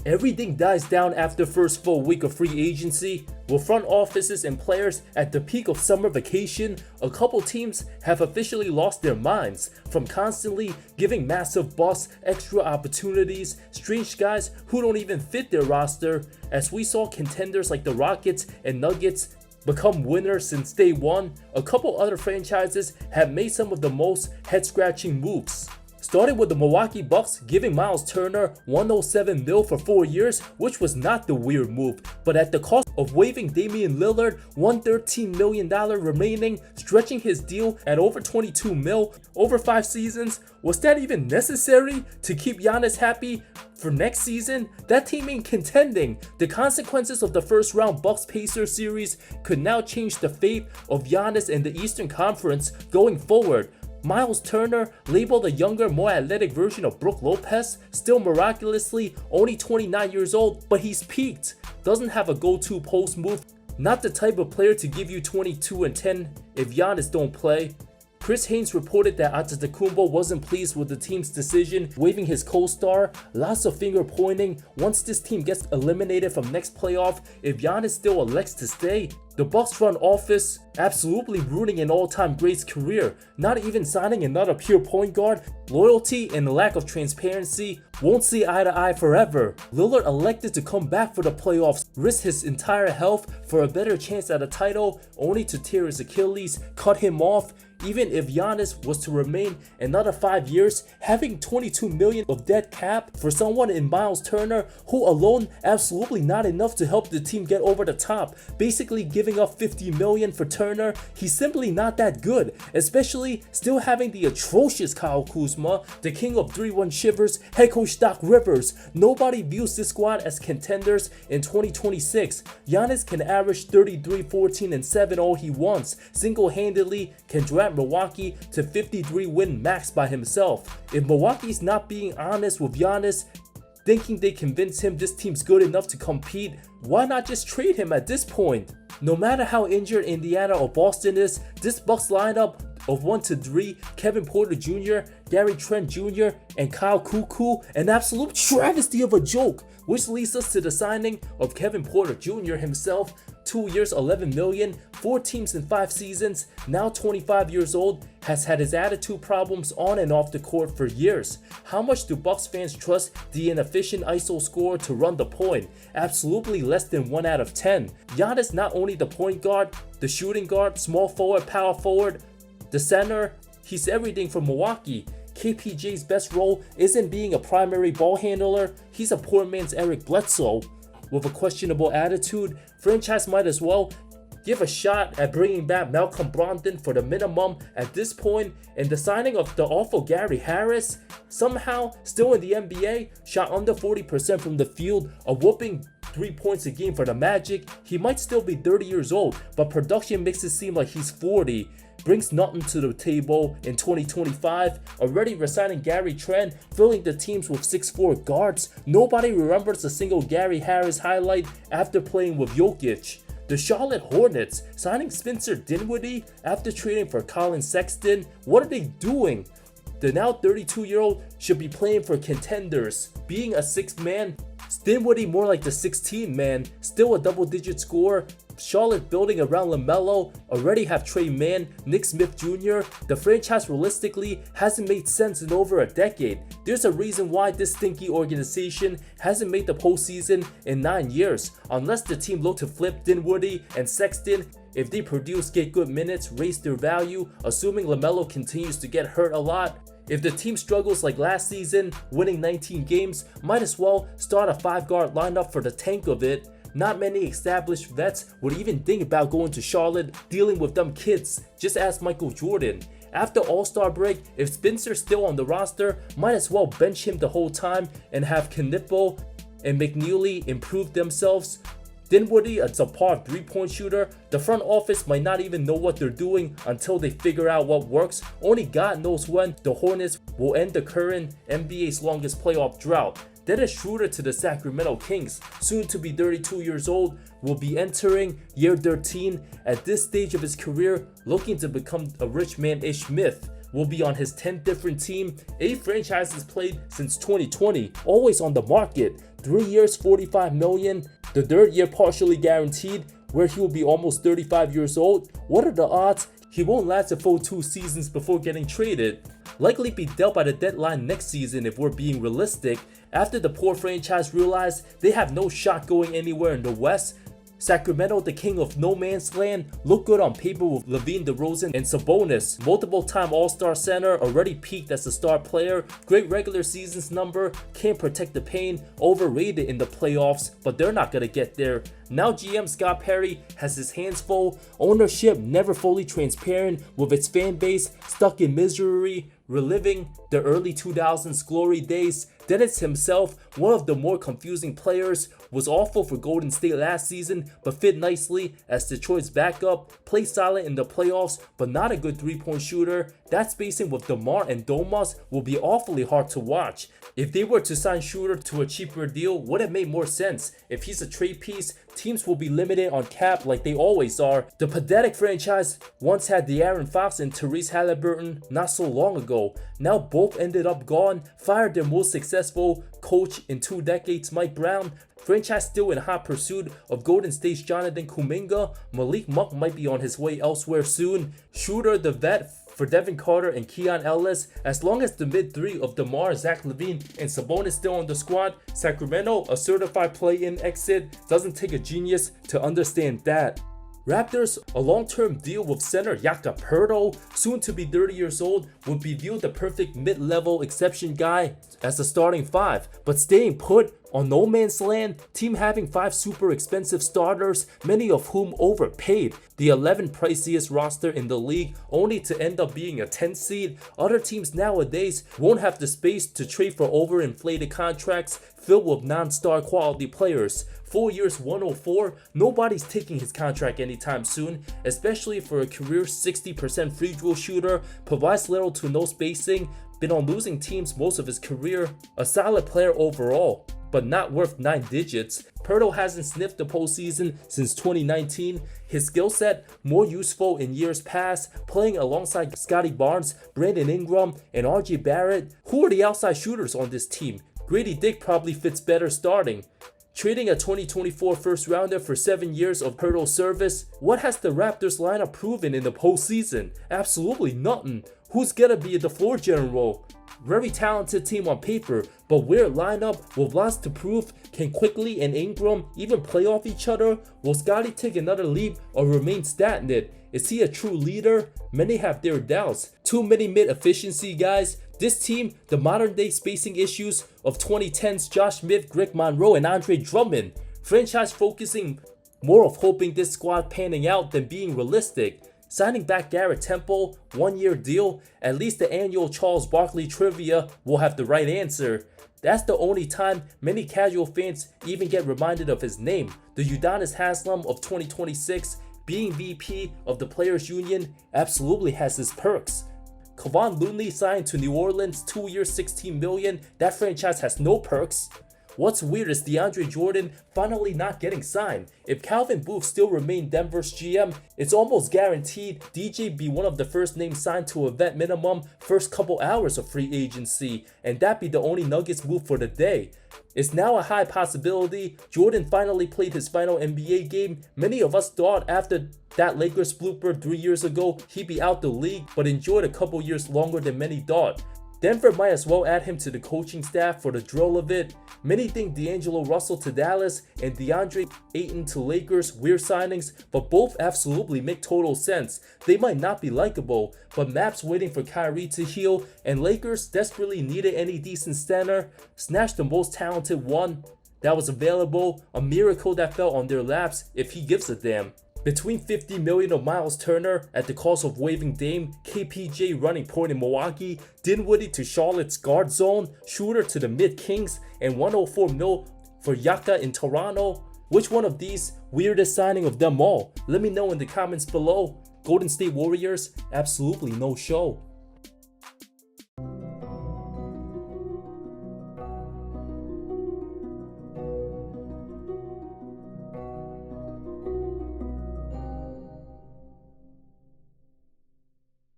Everything dies down after first full week of free agency. With front offices and players at the peak of summer vacation, a couple teams have officially lost their minds from constantly giving massive busts extra opportunities, strange guys who don't even fit their roster, as we saw contenders like the Rockets and Nuggets become winners since day one. A couple other franchises have made some of the most head-scratching moves. Starting with the Milwaukee Bucks giving Myles Turner $107 million for 4 years, which was not the weird move, but at the cost of waiving Damian Lillard $113 million remaining, stretching his deal at over $22 million over 5 seasons. Was that even necessary to keep Giannis happy for next season? That team ain't contending. The consequences of the first round Bucks-Pacers series could now change the fate of Giannis and the Eastern Conference going forward. Myles Turner, labeled a younger, more athletic version of Brook Lopez, still miraculously only 29 years old, but he's peaked. Doesn't have a go-to post move, not the type of player to give you 22 and 10 if Giannis don't play. Chris Haynes reported that Antetokounmpo wasn't pleased with the team's decision waiving his co-star. Lots of finger pointing once this team gets eliminated from next playoff if Giannis still elects to stay. The Bucks front office absolutely ruining an all-time great's career, not even signing another pure point guard. Loyalty and the lack of transparency won't see eye to eye forever. Lillard elected to come back for the playoffs, risk his entire health for a better chance at a title, only to tear his Achilles, cut him off. Even if Giannis was to remain another 5 years, having $22 million of dead cap for someone in Myles Turner, who alone absolutely not enough to help the team get over the top. Basically giving up $50 million for Turner, he's simply not that good, especially still having the atrocious Kyle Kuzma, the king of 3-1 shivers, head coach Doc Rivers. Nobody views this squad as contenders in 2026. Giannis can average 33, 14, and 7 all he wants, single-handedly can drag Milwaukee to 53 win max by himself. If Milwaukee's not being honest with Giannis, thinking they convince him this team's good enough to compete, why not just trade him at this point? No matter how injured Indiana or Boston is, this Bucks lineup of 1 to 3, Kevin Porter Jr., Gary Trent Jr., and Kyle Kuzma, an absolute travesty of a joke, which leads us to the signing of Kevin Porter Jr. himself. 2 years, $11 million, 4 teams in 5 seasons, now 25 years old, has had his attitude problems on and off the court for years. How much do Bucks fans trust the inefficient ISO scorer to run the point? Absolutely less than 1 out of 10. Giannis not only the point guard, the shooting guard, small forward, power forward, the center, he's everything for Milwaukee. KPJ's best role isn't being a primary ball handler, he's a poor man's Eric Bledsoe. With a questionable attitude, franchise might as well give a shot at bringing back Malcolm Brogdon for the minimum at this point, and the signing of the awful Gary Harris, somehow still in the NBA, shot under 40% from the field, a whooping 3 points a game for the Magic. He might still be 30 years old, but production makes it seem like he's 40. Brings nothing to the table in 2025, already resigning Gary Trent, filling the teams with 6'4 guards. Nobody remembers a single Gary Harris highlight after playing with Jokic. The Charlotte Hornets signing Spencer Dinwiddie after trading for Colin Sexton. What are they doing? The now 32-year-old should be playing for contenders, being a 6th man. Dinwiddie more like the 16th man, still a double-digit scorer. Charlotte building around LaMelo, already have Trey Mann, Nick Smith Jr. The franchise realistically hasn't made sense in over a decade. There's a reason why this stinky organization hasn't made the postseason in 9 years. Unless the team look to flip Dinwiddie and Sexton, if they produce, get good minutes, raise their value, assuming LaMelo continues to get hurt a lot. If the team struggles like last season, winning 19 games, might as well start a 5-guard lineup for the tank of it. Not many established vets would even think about going to Charlotte, dealing with them kids. Just ask Michael Jordan. After All-Star break, if Spencer's still on the roster, might as well bench him the whole time and have Knippo and McNeely improve themselves. Dinwiddie, a subpar 3-point shooter. The front office might not even know what they're doing until they figure out what works. Only God knows when the Hornets will end the current NBA's longest playoff drought. Then a Schroder to the Sacramento Kings, soon to be 32 years old, will be entering year 13. At this stage of his career, looking to become a rich man-ish myth. Will be on his 10th different team, 8 franchises played since 2020, always on the market. 3 years, $45 million, the third year partially guaranteed, where he will be almost 35 years old. What are the odds he won't last a full 2 seasons before getting traded? Likely be dealt by the deadline next season if we're being realistic. After the poor franchise realized they have no shot going anywhere in the West, Sacramento, the king of no man's land, looked good on paper with LaVine, DeRozan, and Sabonis. Multiple-time All-Star center, already peaked as a star player, great regular seasons number, can't protect the paint, overrated in the playoffs, but they're not gonna get there. Now GM Scott Perry has his hands full, ownership never fully transparent with its fan base stuck in misery, reliving the early 2000s glory days. Dennis himself, one of the more confusing players, was awful for Golden State last season but fit nicely as Detroit's backup, played solid in the playoffs but not a good 3-point shooter. That spacing with DeMar and Domas will be awfully hard to watch. If they were to sign Schroder to a cheaper deal, would have made more sense. If he's a trade piece, teams will be limited on cap like they always are. The pathetic franchise once had De'Aaron Fox and Therese Halliburton not so long ago. Now both ended up gone, fired their most successful coach in 2 decades, Mike Brown. Franchise still in hot pursuit of Golden State's Jonathan Kuminga. Malik Monk might be on his way elsewhere soon. Schroder, the vet, for Devin Carter and Keon Ellis. As long as the mid-3 of DeMar, Zach LaVine, and Sabonis still on the squad, Sacramento, a certified play-in exit. Doesn't take a genius to understand that. Raptors, a long-term deal with center Jakob Poelt, soon to be 30 years old, would be viewed the perfect mid-level exception guy as the starting 5, but staying put on no man's land, team having 5 super expensive starters, many of whom overpaid, the 11th priciest roster in the league, only to end up being a 10 seed. Other teams nowadays won't have the space to trade for overinflated contracts filled with non-star quality players. 4 years, 104, nobody's taking his contract anytime soon, especially for a career 60% free throw shooter, provides little to no spacing, been on losing teams most of his career, a solid player overall, but not worth 9 digits. Poeltl hasn't sniffed the postseason since 2019. His skill set more useful in years past, playing alongside Scotty Barnes, Brandon Ingram, and RJ Barrett. Who are the outside shooters on this team? Grady Dick probably fits better starting. Trading a 2024 first rounder for 7 years of Poeltl service, what has the Raptors lineup proven in the postseason? Absolutely nothing. Who's gonna be the floor general? Very talented team on paper, but weird lineup with lots to prove. Can Quickly and Ingram even play off each other? Will Scotty take another leap or remain stagnant? Is he a true leader? Many have their doubts. Too many mid-efficiency guys. This team, the modern day spacing issues of 2010's Josh Smith, Greg Monroe, and Andre Drummond. Franchise focusing more of hoping this squad panning out than being realistic. Signing back Garrett Temple, 1-year deal, at least the annual Charles Barkley trivia will have the right answer. That's the only time many casual fans even get reminded of his name. The Udonis Haslem of 2026, being VP of the Players Union, absolutely has his perks. Kevon Looney signed to New Orleans, 2 years, $16 million. That franchise has no perks. What's weird is DeAndre Jordan finally not getting signed. If Calvin Booth still remained Denver's GM, it's almost guaranteed DJ be one of the first names signed to a vet minimum first couple hours of free agency, and that be the only Nuggets move for the day. It's now a high possibility Jordan finally played his final NBA game. Many of us thought after that Lakers blooper 3 years ago he'd be out the league, but enjoyed a couple years longer than many thought. Denver might as well add him to the coaching staff for the drill of it. Many think D'Angelo Russell to Dallas and DeAndre Ayton to Lakers weird signings, but both absolutely make total sense. They might not be likable, but Mavs waiting for Kyrie to heal, and Lakers desperately needed any decent center, snatched the most talented one that was available, a miracle that fell on their laps if he gives a damn. Between $50 million of Myles Turner at the cost of waiving Dame, KPJ running point in Milwaukee, Dinwiddie to Charlotte's guard zone, Schroder to the mid-Kings, and $104 million for Yaka in Toronto. Which one of these weirdest signing of them all? Let me know in the comments below. Golden State Warriors, absolutely no show.